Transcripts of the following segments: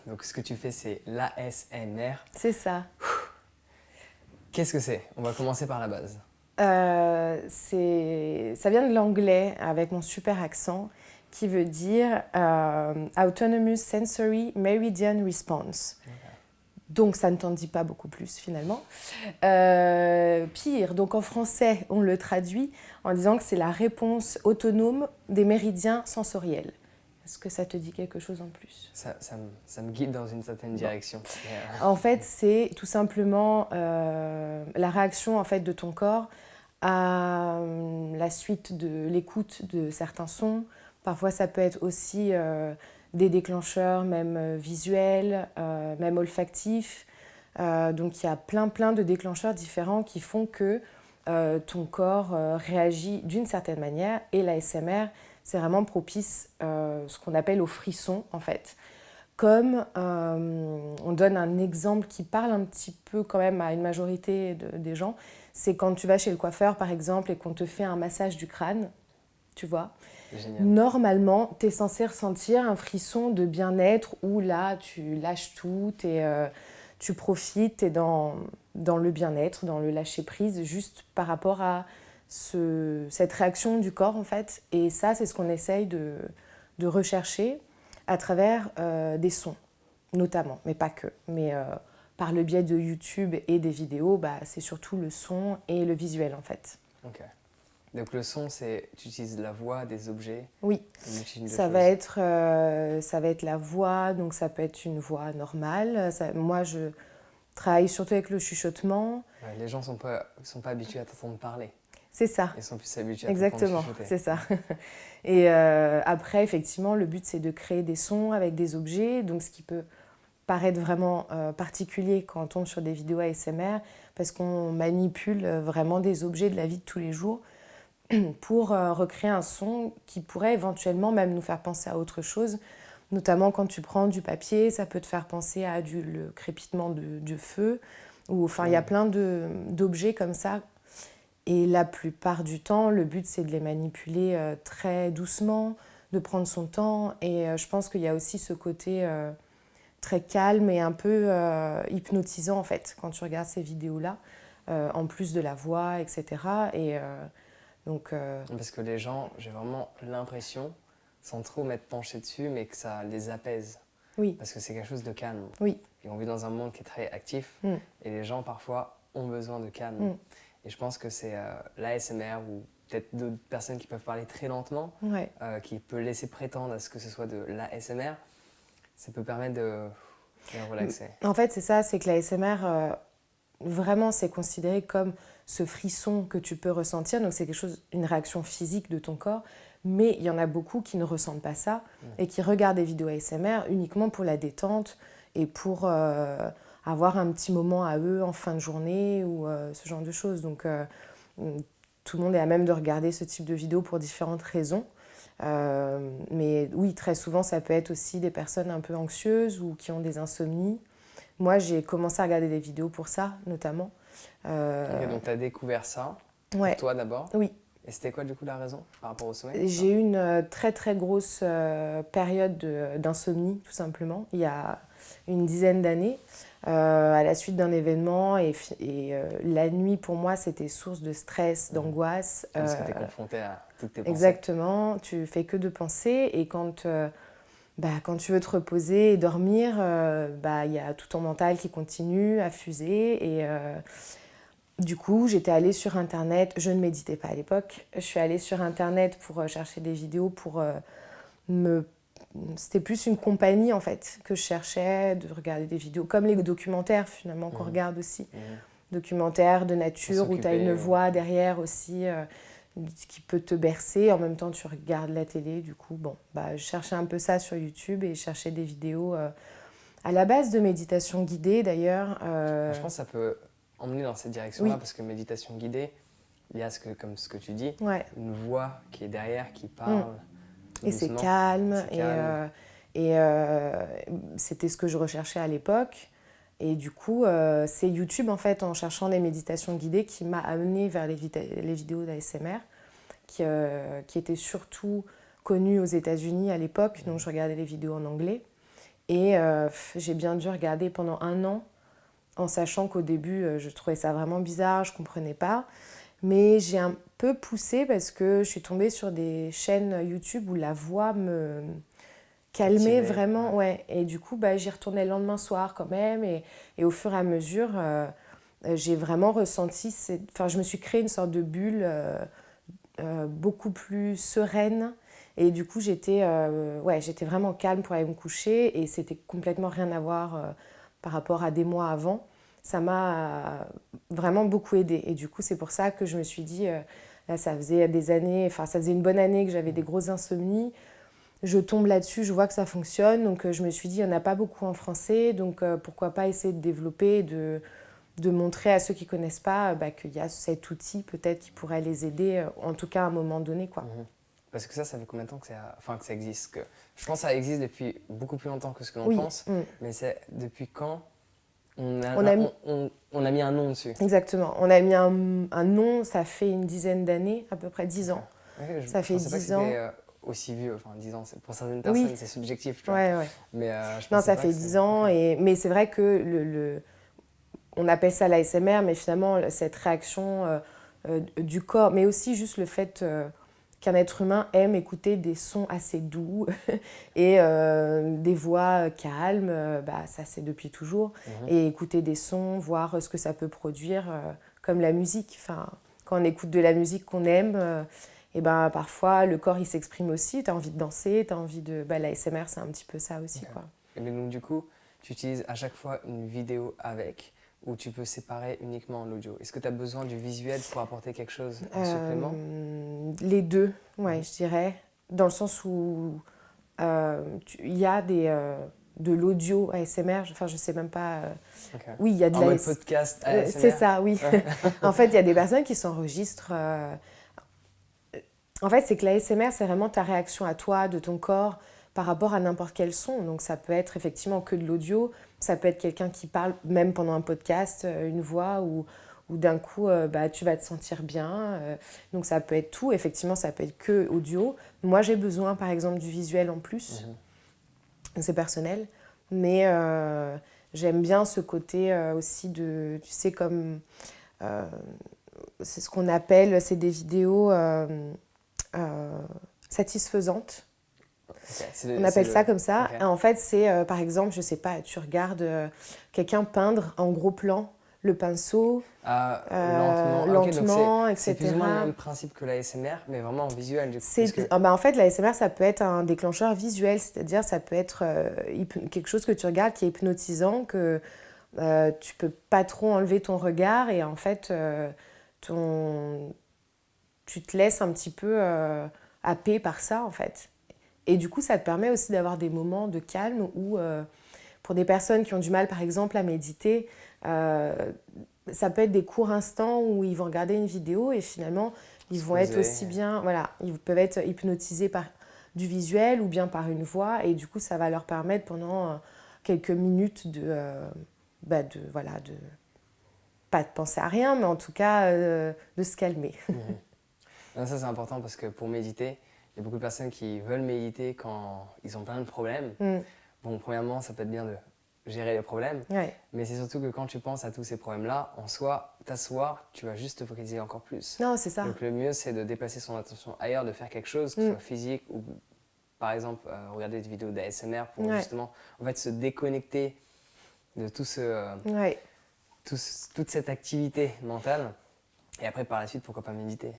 Donc ce que tu fais, c'est l'ASMR. C'est ça. Qu'est-ce que c'est? On va commencer par la base. Ça vient de l'anglais avec mon super accent qui veut dire Autonomous Sensory Meridian Response. Okay. Donc ça ne t'en dit pas beaucoup plus finalement. Pire, donc en français on le traduit en disant que c'est la réponse autonome des méridiens sensoriels. Est-ce que ça te dit quelque chose en plus? Ça me guide dans une certaine direction. En fait, c'est tout simplement la réaction en fait, de ton corps à la suite de l'écoute de certains sons. Parfois, ça peut être aussi des déclencheurs, même visuels, même olfactifs. Donc, il y a plein de déclencheurs différents qui font que ton corps réagit d'une certaine manière. Et l'ASMR, c'est vraiment propice ce qu'on appelle au frisson, en fait. Comme on donne un exemple qui parle un petit peu quand même à une majorité des gens, c'est quand tu vas chez le coiffeur par exemple et qu'on te fait un massage du crâne, tu vois. Génial. Normalement, tu es censé ressentir un frisson de bien-être où là, tu lâches tout, tu profites, tu es dans le bien-être, dans le lâcher-prise, juste par rapport à cette réaction du corps en fait. Et ça, c'est ce qu'on essaye de rechercher à travers des sons, notamment, mais pas que. Mais par le biais de YouTube et des vidéos, bah, c'est surtout le son et le visuel en fait. Ok. Donc le son, c'est tu utilises la voix, des objets. Oui, ça va être la voix, donc ça peut être une voix normale. Moi, je travaille surtout avec le chuchotement. Ouais, les gens sont pas habitués à t'entendre parler. C'est ça. Ils sont plus habitués à Exactement, t'entendre chuchoter. c'est ça. Et après, effectivement, le but, c'est de créer des sons avec des objets. Donc, ce qui peut paraître vraiment particulier quand on tombe sur des vidéos ASMR, parce qu'on manipule vraiment des objets de la vie de tous les jours pour recréer un son qui pourrait éventuellement même nous faire penser à autre chose. Notamment quand tu prends du papier, ça peut te faire penser à le crépitement du feu. Ou, enfin, il y a plein d'objets comme ça. Et la plupart du temps, le but, c'est de les manipuler très doucement, de prendre son temps. Et je pense qu'il y a aussi ce côté très calme et un peu hypnotisant, en fait, quand tu regardes ces vidéos-là, en plus de la voix, etc. Et Parce que les gens, j'ai vraiment l'impression, sans trop m'être penché dessus, mais que ça les apaise. Oui. Parce que c'est quelque chose de calme. Oui. Et on vit dans un monde qui est très actif, et les gens, parfois, ont besoin de calme. Et je pense que c'est l'ASMR ou peut-être d'autres personnes qui peuvent parler très lentement, qui peut laisser prétendre à ce que ce soit de l'ASMR. Ça peut permettre de relaxer. En fait, c'est ça, c'est que l'ASMR, vraiment, c'est considéré comme ce frisson que tu peux ressentir. Donc, c'est quelque chose, une réaction physique de ton corps. Mais il y en a beaucoup qui ne ressentent pas ça et qui regardent des vidéos ASMR uniquement pour la détente et pour avoir un petit moment à eux en fin de journée ou ce genre de choses. Donc, tout le monde est à même de regarder ce type de vidéos pour différentes raisons. Mais oui, très souvent, ça peut être aussi des personnes un peu anxieuses ou qui ont des insomnies. Moi, j'ai commencé à regarder des vidéos pour ça, notamment. Ok, donc tu as découvert ça, pour toi d'abord. Oui. Et c'était quoi du coup la raison par rapport au sommeil? J'ai eu une très très grosse période d'insomnie, tout simplement, il y a une dizaine d'années, à la suite d'un événement. Et la nuit, pour moi, c'était source de stress, d'angoisse. Parce que tu es confronté à toutes tes pensées. Exactement, tu fais que de penser. Et quand tu veux te reposer et dormir, il y a tout ton mental qui continue à fuser. Et du coup, j'étais allée sur Internet. Je ne méditais pas à l'époque. Je suis allée sur Internet pour chercher des vidéos pour C'était plus une compagnie, en fait, que je cherchais, de regarder des vidéos, comme les documentaires, finalement, qu'on regarde aussi. Documentaires de nature, où tu as une voix derrière aussi qui peut te bercer. En même temps, tu regardes la télé. Du coup, je cherchais un peu ça sur YouTube et je cherchais des vidéos à la base de méditation guidée, d'ailleurs. Je pense que ça peut emmener dans cette direction-là, parce que méditation guidée, il y a comme ce que tu dis, une voix qui est derrière, qui parle. Et c'est calme. Et c'était ce que je recherchais à l'époque. Et du coup, c'est YouTube, en fait, en cherchant des méditations guidées, qui m'a amenée vers les vidéos d'ASMR, qui étaient surtout connues aux États-Unis à l'époque. Donc, je regardais les vidéos en anglais. Et j'ai bien dû regarder pendant 1 an, en sachant qu'au début, je trouvais ça vraiment bizarre, je ne comprenais pas. Mais j'ai un peu poussé parce que je suis tombée sur des chaînes YouTube où la voix me calmait vraiment. Ouais. Et du coup, j'y retournais le lendemain soir quand même. Et au fur et à mesure, j'ai vraiment ressenti... Enfin, je me suis créé une sorte de bulle beaucoup plus sereine. Et du coup, j'étais vraiment calme pour aller me coucher. Et c'était complètement rien à voir par rapport à des mois avant. Ça m'a vraiment beaucoup aidée. Et du coup, c'est pour ça que je me suis dit, là, ça faisait des années, enfin, ça faisait une bonne année que j'avais des grosses insomnies. Je tombe là-dessus, je vois que ça fonctionne. Donc, je me suis dit, il n'y en a pas beaucoup en français. Donc, pourquoi pas essayer de développer, de montrer à ceux qui ne connaissent pas qu'il y a cet outil peut-être qui pourrait les aider, en tout cas à un moment donné, quoi. Parce que ça fait combien de temps que ça existe Je pense que ça existe depuis beaucoup plus longtemps que ce que l'on pense. Mais c'est depuis quand on a mis un nom dessus. Exactement. On a mis un nom, ça fait une dizaine d'années, à peu près 10 ans. Ça fait 10 ans. Aussi vieux, enfin 10 ans, pour certaines personnes c'est subjectif. Tu vois. Ouais. Mais, non, ça fait 10 ans, mais c'est vrai que on appelle ça l'ASMR, mais finalement cette réaction du corps, mais aussi juste le fait qu'un être humain aime écouter des sons assez doux et des voix calmes, ça c'est depuis toujours. Et écouter des sons, voir ce que ça peut produire, comme la musique. Enfin, quand on écoute de la musique qu'on aime, et parfois le corps il s'exprime aussi, tu as envie de danser, tu as envie de... l'ASMR c'est un petit peu ça aussi. Quoi. Et donc du coup, tu utilises à chaque fois une vidéo avec, ou tu peux séparer uniquement l'audio? Est-ce que tu as besoin du visuel pour apporter quelque chose en supplément? Les deux, je dirais. Dans le sens où il y a de l'audio ASMR, enfin je sais même pas... Oui, il y a de mode podcast ASMR. C'est ça, oui. En fait, il y a des personnes qui s'enregistrent... En fait, c'est que l'ASMR, c'est vraiment ta réaction à toi, de ton corps, par rapport à n'importe quel son. Donc ça peut être effectivement que de l'audio, ça peut être quelqu'un qui parle même pendant un podcast, une voix, ou d'un coup tu vas te sentir bien. Donc ça peut être tout, effectivement ça peut être que audio. Moi j'ai besoin par exemple du visuel en plus, c'est personnel, mais j'aime bien ce côté aussi de, tu sais comme, c'est ce qu'on appelle, c'est des vidéos satisfaisantes. Okay. On appelle ça comme ça. Okay. En fait, c'est par exemple, je sais pas, tu regardes quelqu'un peindre en gros plan, le pinceau, lentement, okay, etc. C'est plus ou moins le même principe que l'ASMR, mais vraiment en visuel. Du coup, en fait, l'ASMR, ça peut être un déclencheur visuel, c'est-à-dire ça peut être quelque chose que tu regardes qui est hypnotisant, que tu peux pas trop enlever ton regard et en fait, tu te laisses un petit peu happer par ça, en fait. Et du coup, ça te permet aussi d'avoir des moments de calme où, pour des personnes qui ont du mal, par exemple, à méditer, ça peut être des courts instants où ils vont regarder une vidéo et finalement, ils vont être aussi bien... Voilà, ils peuvent être hypnotisés par du visuel ou bien par une voix et du coup, ça va leur permettre pendant quelques minutes de pas de penser à rien, mais en tout cas, de se calmer. Non, ça, c'est important parce que pour méditer, il y a beaucoup de personnes qui veulent méditer quand ils ont plein de problèmes. Bon, premièrement, ça peut être bien de gérer les problèmes, mais c'est surtout que quand tu penses à tous ces problèmes-là, en soi, t'asseoir, tu vas juste te focaliser encore plus. Non, c'est ça. Donc le mieux, c'est de déplacer son attention ailleurs, de faire quelque chose, que ce soit physique ou par exemple regarder des vidéos d'ASMR pour justement en fait, se déconnecter de tout toute cette activité mentale. Et après, par la suite, pourquoi pas méditer.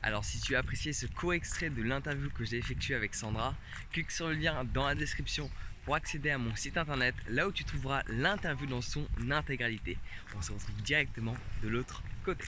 Alors si tu as apprécié ce court extrait de l'interview que j'ai effectuée avec Sandra, clique sur le lien dans la description pour accéder à mon site internet, là où tu trouveras l'interview dans son intégralité. On se retrouve directement de l'autre côté.